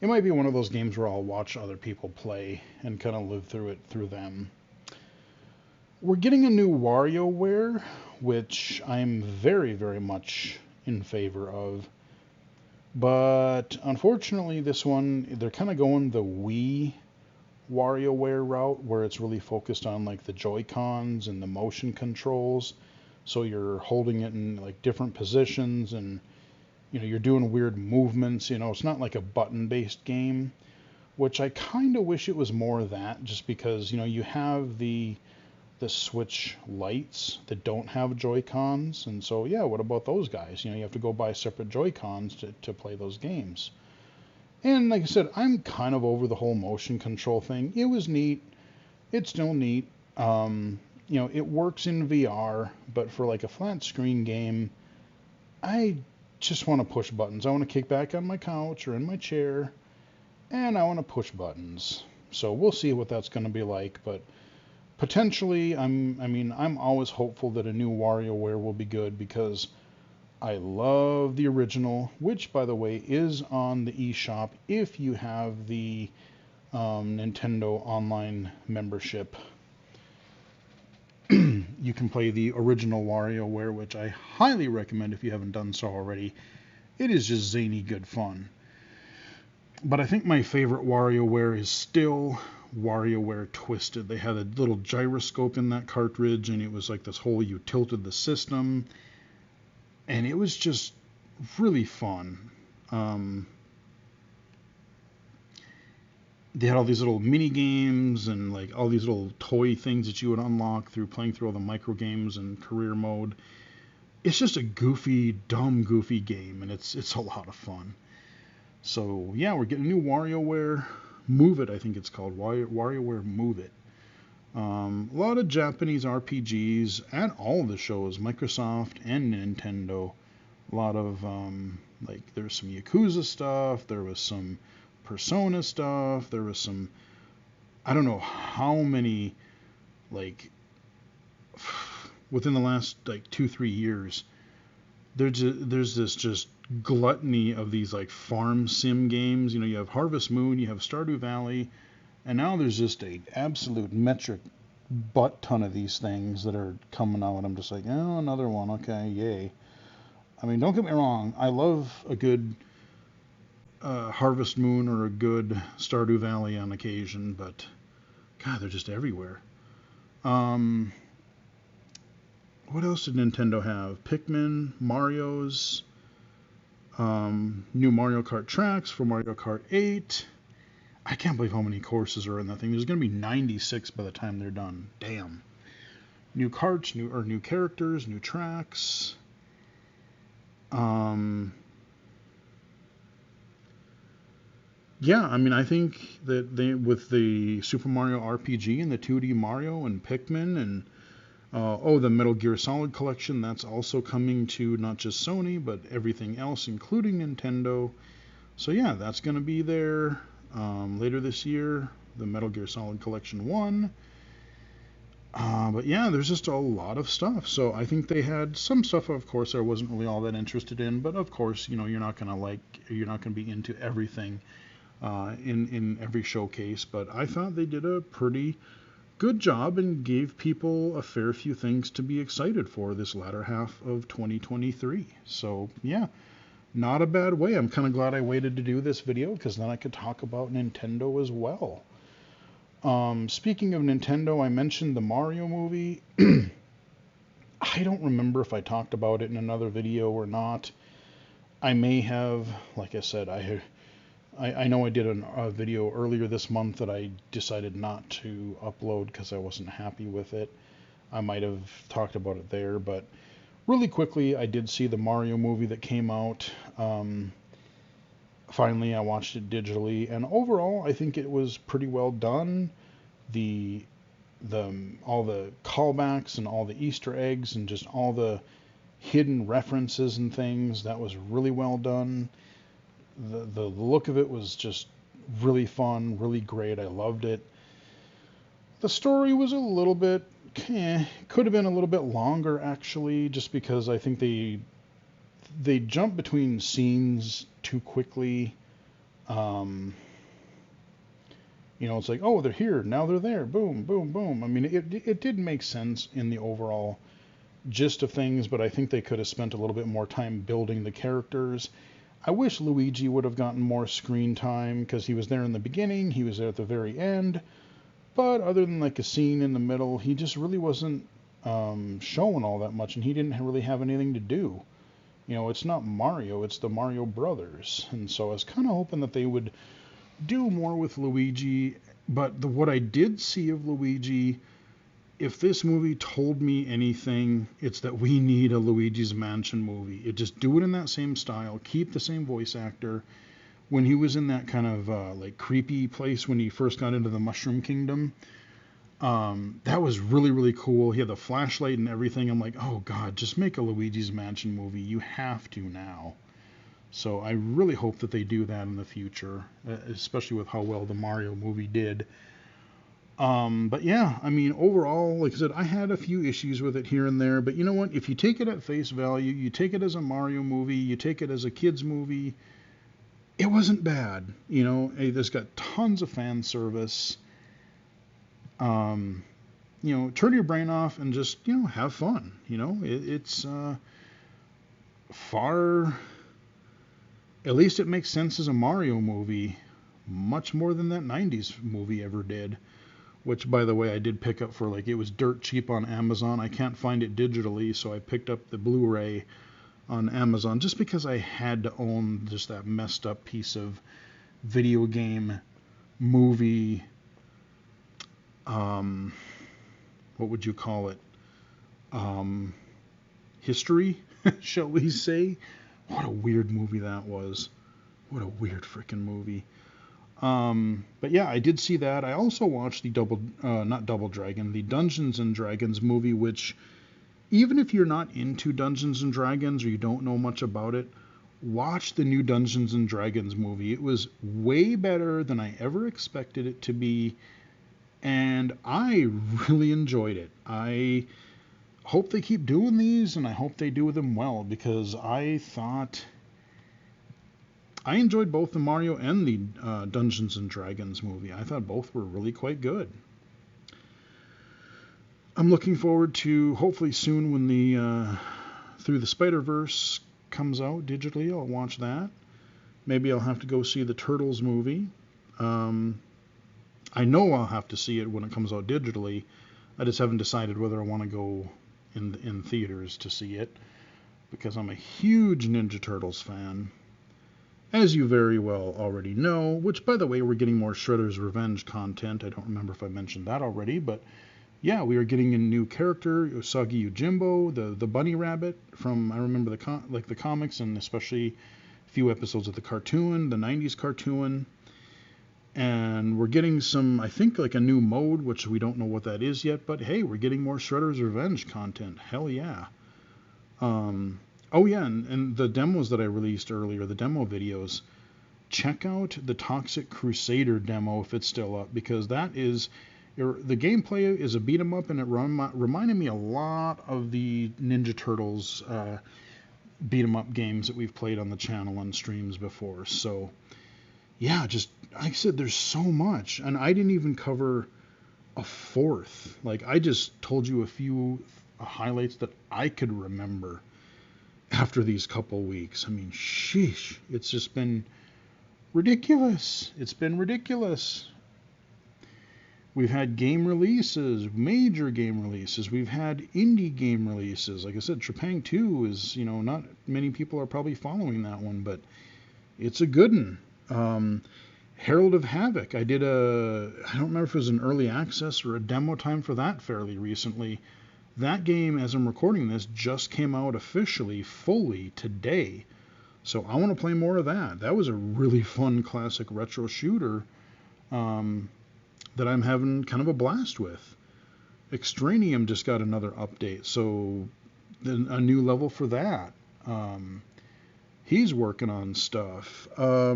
Speaker 1: it might be one of those games where I'll watch other people play and kind of live through it through them. We're getting a new WarioWare, which I'm very, very much in favor of. But unfortunately, this one, they're kind of going the Wii WarioWare route, where it's really focused on like the Joy-Cons and the motion controls. So you're holding it in like different positions, and you're doing weird movements. It's not like a button-based game, which I kind of wish it was more of that, just because you have the Switch lights that don't have Joy-Cons, and so yeah, what about those guys? You have to go buy separate Joy-Cons to play those games. And like I said, I'm kind of over the whole motion control thing. It was neat. It's still neat. It works in VR, but for like a flat screen game, I just want to push buttons. I want to kick back on my couch or in my chair, and I want to push buttons. So we'll see what that's going to be like, but potentially, I'm always hopeful that a new WarioWare will be good, because I love the original, which, by the way, is on the eShop if you have the Nintendo Online membership. You can play the original WarioWare, which I highly recommend if you haven't done so already. It is just zany good fun. But I think my favorite WarioWare is still WarioWare Twisted. They had a little gyroscope in that cartridge, and it was like this whole, you tilted the system, and it was just really fun. They had all these little mini games and like all these little toy things that you would unlock through playing through all the micro games and career mode. It's just a goofy, dumb, goofy game, and it's a lot of fun. So yeah, we're getting a new WarioWare. Move It, I think it's called. WarioWare Move It. A lot of Japanese RPGs at all the shows, Microsoft and Nintendo. A lot of, there was some Yakuza stuff, there was some Persona stuff, there was some, I don't know how many, within the last, 2-3 years, there's this just gluttony of these, farm sim games. You have Harvest Moon, you have Stardew Valley, and now there's just a absolute metric butt ton of these things that are coming out. I'm just like, oh, another one. Okay, yay. I mean, don't get me wrong. I love a good Harvest Moon or a good Stardew Valley on occasion, but God, they're just everywhere. What else did Nintendo have? Pikmin, Mario's, new Mario Kart tracks for Mario Kart 8. I can't believe how many courses are in that thing. There's going to be 96 by the time they're done. Damn. New carts, new characters, new tracks. Yeah, I mean, I think that with the Super Mario RPG and the 2D Mario and Pikmin and the Metal Gear Solid collection, that's also coming to not just Sony, but everything else, including Nintendo. So yeah, that's going to be there later this year, the Metal Gear Solid Collection 1. But yeah, there's just a lot of stuff. So I think they had some stuff, of course, I wasn't really all that interested in. But of course, you're not going to be into everything in every showcase. But I thought they did a pretty good job and gave people a fair few things to be excited for this latter half of 2023. So yeah, not a bad way. I'm kind of glad I waited to do this video, because then I could talk about Nintendo as well. Speaking of Nintendo, I mentioned the Mario movie. I don't remember if I talked about it in another video or not. I may have. Like I said, I know I did a video earlier this month that I decided not to upload because I wasn't happy with it. I might have talked about it there, but really quickly, I did see the Mario movie that came out. Finally, I watched it digitally, and overall, I think it was pretty well done. All the callbacks and all the Easter eggs and just all the hidden references and things, that was really well done. the look of it was just really fun, really great. I loved it. The story was a little bit, could have been a little bit longer actually, just because I think they jump between scenes too quickly. Um, it's like, oh, they're here, now they're there, boom, boom, boom. I mean, it did make sense in the overall gist of things, but I think they could have spent a little bit more time building the characters. I wish Luigi would have gotten more screen time because he was there in the beginning, he was there at the very end, but other than like a scene in the middle, he just really wasn't showing all that much, and he didn't really have anything to do. It's not Mario, it's the Mario Brothers, and so I was kind of hoping that they would do more with Luigi. But what I did see of Luigi, if this movie told me anything, it's that we need a Luigi's Mansion movie. Just do it in that same style, keep the same voice actor. When he was in that kind of like creepy place when he first got into the Mushroom Kingdom, that was really, really cool. He had the flashlight and everything. I'm like, oh God, just make a Luigi's Mansion movie. You have to now. So I really hope that they do that in the future, especially with how well the Mario movie did. But yeah, I mean, overall, like I said, I had a few issues with it here and there. But you know what? If you take it at face value, you take it as a Mario movie, you take it as a kid's movie, it wasn't bad. There's got tons of fan service. Turn your brain off and just, have fun. It's far, at least it makes sense as a Mario movie, much more than that 90s movie ever did. Which, by the way, I did pick up for, it was dirt cheap on Amazon. I can't find it digitally, so I picked up the Blu-ray on Amazon just because I had to own just that messed up piece of video game movie, what would you call it? History, shall we say? What a weird movie that was. What a weird freaking movie. But yeah, I did see that. I also watched the not Double Dragon, the Dungeons and Dragons movie, which, even if you're not into Dungeons and Dragons or you don't know much about it, watch the new Dungeons and Dragons movie. It was way better than I ever expected it to be, and I really enjoyed it. I hope they keep doing these, and I hope they do them well, because I enjoyed both the Mario and the Dungeons and Dragons movie. I thought both were really quite good. I'm looking forward to, hopefully soon, when the Through the Spider-Verse comes out digitally, I'll watch that. Maybe I'll have to go see the Turtles movie. I know I'll have to see it when it comes out digitally. I just haven't decided whether I want to go in theaters to see it, because I'm a huge Ninja Turtles fan, as you very well already know, which, by the way, we're getting more Shredder's Revenge content. I don't remember if I mentioned that already, but yeah, we are getting a new character, Usagi Yojimbo, the bunny rabbit from, I remember the comics, and especially a few episodes of the cartoon, the 90s cartoon. And we're getting some, I think, a new mode, which we don't know what that is yet, but hey, we're getting more Shredder's Revenge content. Hell yeah. Oh yeah, and the demos that I released earlier, the demo videos, check out the Toxic Crusader demo if it's still up, because that is, the gameplay is a beat 'em up, and it reminded me a lot of the Ninja Turtles beat 'em up games that we've played on the channel and streams before. So yeah, just, like I said, there's so much, and I didn't even cover a fourth. I just told you a few highlights that I could remember after these couple weeks. I mean, sheesh, it's just been ridiculous. It's been ridiculous. We've had game releases, major game releases. We've had indie game releases. Like I said, Trepang 2 is, not many people are probably following that one, but it's a good one. Herald of Havoc, I don't remember if it was an early access or a demo time for that fairly recently. That game, as I'm recording this, just came out officially, fully, today. So I want to play more of that. That was a really fun classic retro shooter that I'm having kind of a blast with. Extraneum just got another update, so a new level for that. he's working on stuff. I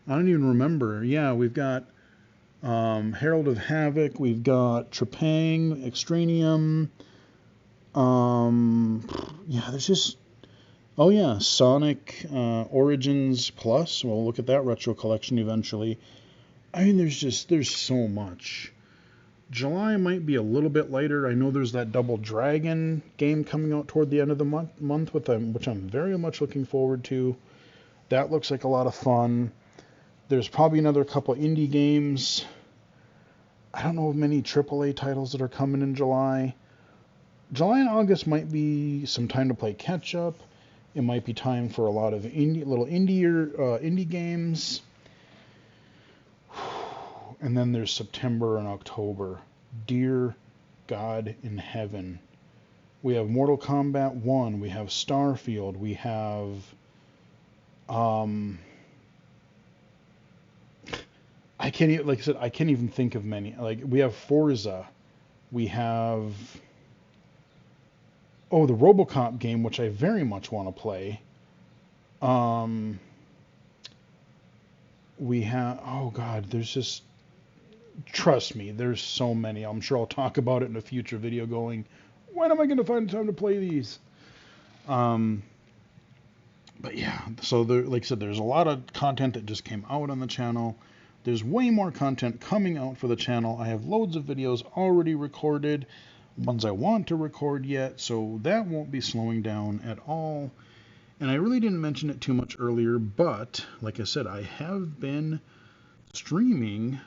Speaker 1: don't even remember. Yeah, we've got Herald of Havoc, we've got Trepang, Extranium. Yeah, there's just, oh yeah, Sonic Origins Plus. We'll look at that retro collection eventually. I mean, there's so much. July might be a little bit lighter. I know there's that Double Dragon game coming out toward the end of the month with them, which I'm very much looking forward to. That looks like a lot of fun. There's probably another couple indie games. I don't know of many AAA titles that are coming in July. July and August might be some time to play catch up. It might be time for a lot of indie games. And then there's September and October. Dear God in heaven. We have Mortal Kombat 1. We have Starfield. We have... I can't, like I said, I can't even think of many. Like, we have Forza. We have... Oh, the RoboCop game, which I very much want to play. We have... Oh, God, there's just... Trust me, there's so many. I'm sure I'll talk about it in a future video going, when am I going to find time to play these? But yeah, so there, like I said, there's a lot of content that just came out on the channel. There's way more content coming out for the channel. I have loads of videos already recorded, ones I want to record yet, so that won't be slowing down at all. And I really didn't mention it too much earlier, but like I said, I have been streaming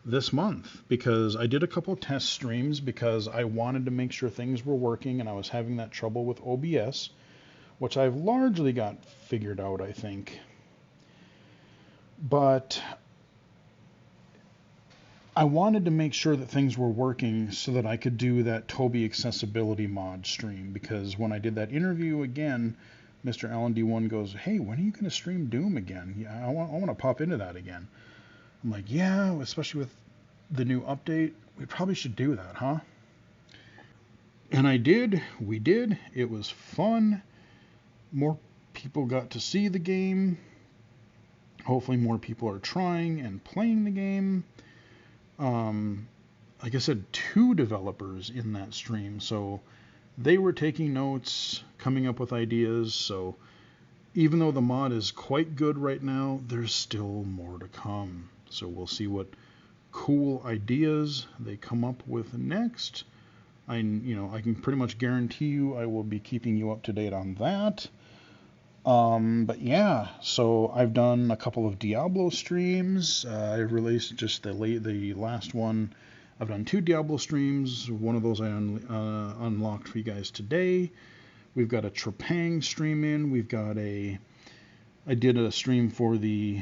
Speaker 1: this month because I did a couple test streams because I wanted to make sure things were working, and I was having that trouble with OBS, which I've largely got figured out, I think. But I wanted to make sure that things were working so that I could do that Toby accessibility mod stream, because when I did that interview again, Mr. Alan D1 goes, "Hey, when are you going to stream Doom again? Yeah, I want to pop into that again." I'm like, yeah, especially with the new update, we probably should do that, huh? And I did. We did. It was fun. More people got to see the game. Hopefully more people are trying and playing the game. Like I said, 2 developers in that stream, so they were taking notes, coming up with ideas. So even though the mod is quite good right now, there's still more to come. So we'll see what cool ideas they come up with next. I can pretty much guarantee you I will be keeping you up to date on that. But yeah, so I've done a couple of Diablo streams. I released just the last one. I've done 2 Diablo streams. One of those I unlocked for you guys today. We've got a Trepang stream in. I did a stream for the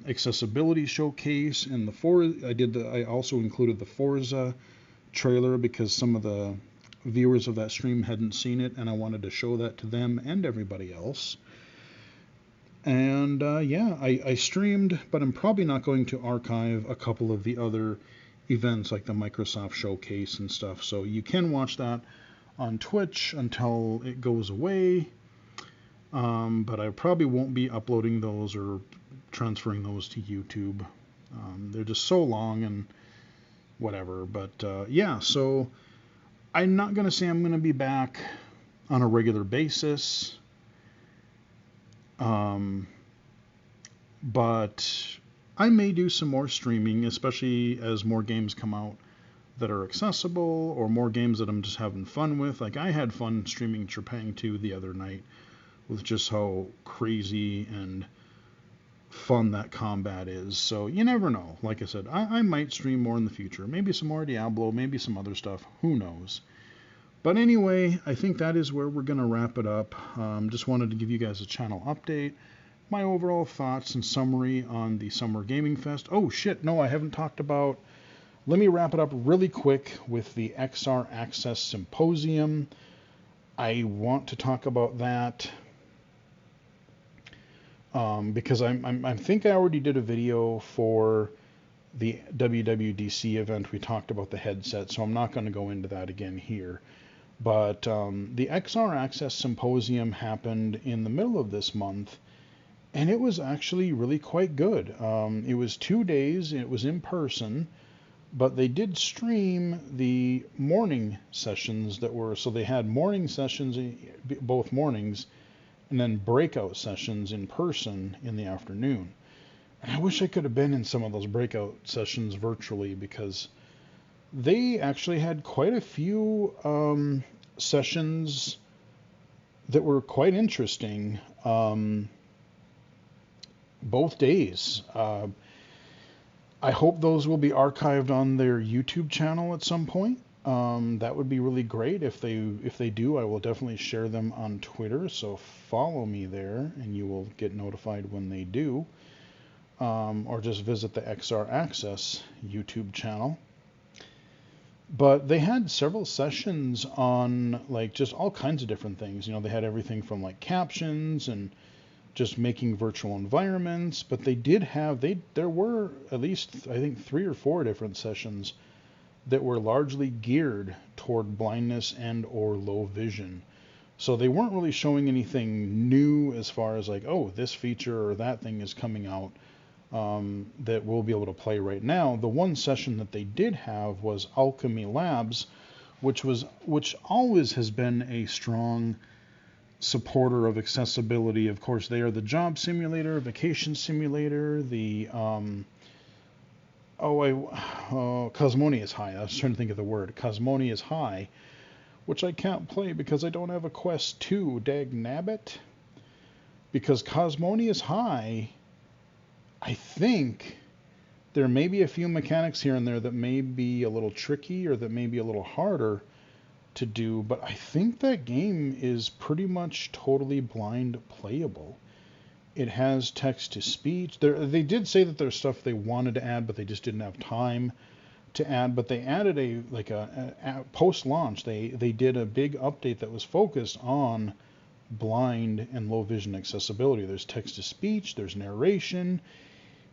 Speaker 1: accessibility showcase, and I also included the Forza trailer because some of the viewers of that stream hadn't seen it, and I wanted to show that to them and everybody else. And yeah, I streamed, but I'm probably not going to archive a couple of the other events like the Microsoft showcase and stuff. So you can watch that on Twitch until it goes away. But I probably won't be uploading those or transferring those to YouTube. They're just so long and whatever. But yeah, so I'm not going to say I'm going to be back on a regular basis. But I may do some more streaming, especially as more games come out that are accessible, or more games that I'm just having fun with. Like, I had fun streaming Trepang 2 the other night with just how crazy and fun that combat is. So you never know. Like I said, I might stream more in the future. Maybe some more Diablo, maybe some other stuff. Who knows? But anyway, I think that is where we're going to wrap it up. Just wanted to give you guys a channel update, my overall thoughts and summary on the Summer Gaming Fest. Oh shit, no, I haven't talked about... Let me wrap it up really quick with the XR Access Symposium. I want to talk about that because I think I already did a video for the WWDC event. We talked about the headset, so I'm not going to go into that again here. But the XR Access Symposium happened in the middle of this month, and it was actually really quite good. It was 2 days, it was in person, but they did stream the morning sessions that were, so they had morning sessions both mornings, and then breakout sessions in person in the afternoon. And I wish I could have been in some of those breakout sessions virtually, because they actually had quite a few sessions that were quite interesting both days. I hope those will be archived on their YouTube channel at some point. That would be really great. If they do, I will definitely share them on Twitter. So follow me there, and you will get notified when they do. Or just visit the XR Access YouTube channel. But they had several sessions on like just all kinds of different things. You know, they had everything from like captions and just making virtual environments, but they did have there were at least I think 3 or 4 different sessions that were largely geared toward blindness and or low vision. So they weren't really showing anything new as far as like, oh, this feature or that thing is coming out that we'll be able to play right now. The one session that they did have was Alchemy Labs, which always has been a strong supporter of accessibility. Of course, they are the job simulator, vacation simulator, the Cosmonious High. I was trying to think of the word. Cosmonious High, which I can't play because I don't have a Quest 2, dag nabbit. Because Cosmonious High, I think there may be a few mechanics here and there that may be a little tricky or that may be a little harder to do, but I think that game is pretty much totally blind playable. It has text to speech. They did say that there's stuff they wanted to add, but they just didn't have time to add. But they added a post launch. They did a big update that was focused on blind and low vision accessibility. There's text to speech. There's narration.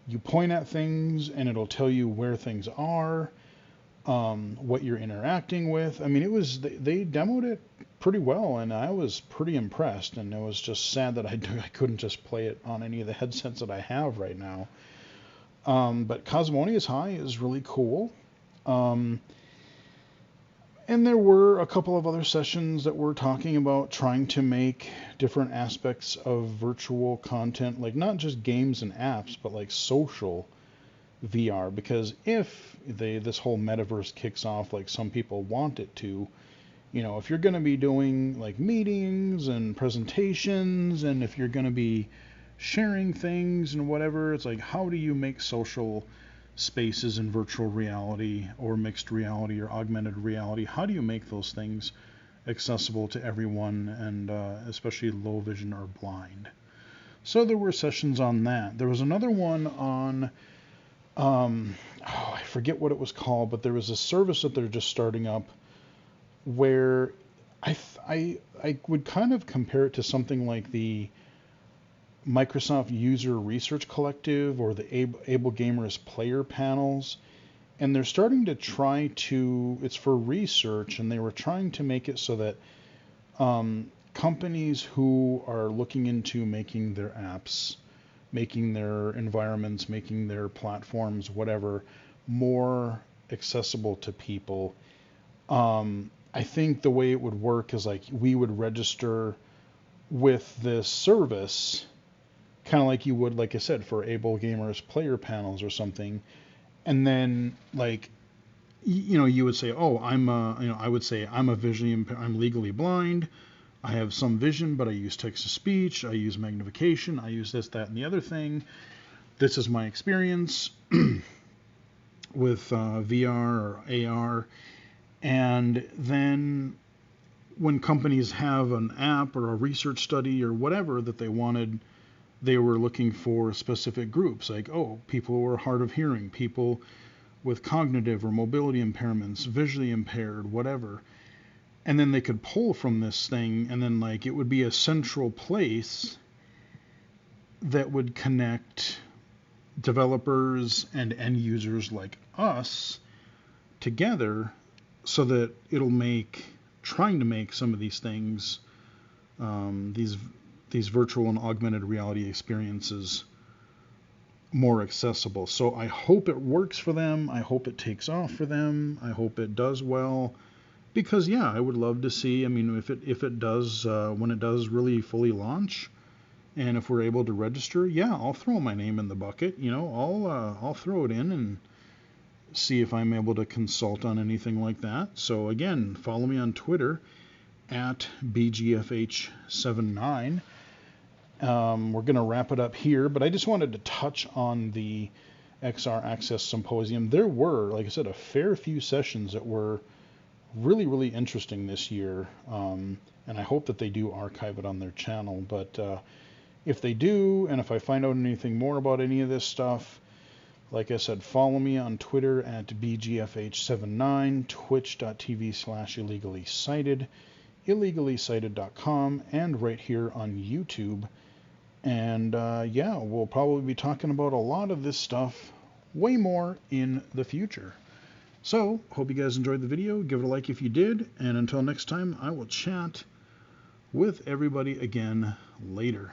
Speaker 1: You point at things and it'll tell you where things are, what you're interacting with. I mean, they demoed it pretty well, and I was pretty impressed. And it was just sad that I couldn't just play it on any of the headsets that I have right now. But Cosmonious High is really cool. And there were a couple of other sessions that were talking about trying to make different aspects of virtual content, like not just games and apps, but like social VR. Because if this whole metaverse kicks off like some people want it to, you know, if you're going to be doing like meetings and presentations, and if you're going to be sharing things and whatever, it's like, how do you make social spaces in virtual reality or mixed reality or augmented reality? How do you make those things accessible to everyone, and especially low vision or blind? So there were sessions on that. There was another one on I forget what it was called, but there was a service that they're just starting up where I would kind of compare it to something like the Microsoft User Research Collective or the Able Gamers player panels. And they're starting to try to, it's for research, and they were trying to make it so that companies who are looking into making their apps, making their environments, making their platforms, whatever, more accessible to people. I think the way it would work is like we would register with this service, kind of like you would, like I said, for Able Gamers player panels or something. And then like, you know, you would say, oh, I would say I'm I'm legally blind. I have some vision, but I use text to speech. I use magnification. I use this, that, and the other thing. This is my experience with VR or AR. And then when companies have an app or a research study or whatever that they wanted, they were looking for specific groups, like, oh, people who are hard of hearing, people with cognitive or mobility impairments, visually impaired, whatever. And then they could pull from this thing, and then like it would be a central place that would connect developers and end users like us together, so that it'll make trying to make some of these things, these virtual and augmented reality experiences, more accessible. So I hope it works for them. I hope it takes off for them. I hope it does well. Because yeah, I would love to see. I mean, if it does, when it does really fully launch, and if we're able to register, yeah, I'll throw my name in the bucket. You know, I'll throw it in and see if I'm able to consult on anything like that. So again, follow me on Twitter at BGFH79. We're going to wrap it up here, but I just wanted to touch on the XR Access Symposium. There were, like I said, a fair few sessions that were really, really interesting this year, and I hope that they do archive it on their channel. But if they do, and if I find out anything more about any of this stuff, like I said, follow me on Twitter at BGFH79, twitch.tv/illegally-cited, illegally-cited.com, and right here on YouTube. And yeah, we'll probably be talking about a lot of this stuff way more in the future. So, hope you guys enjoyed the video. Give it a like if you did. And until next time, I will chat with everybody again later.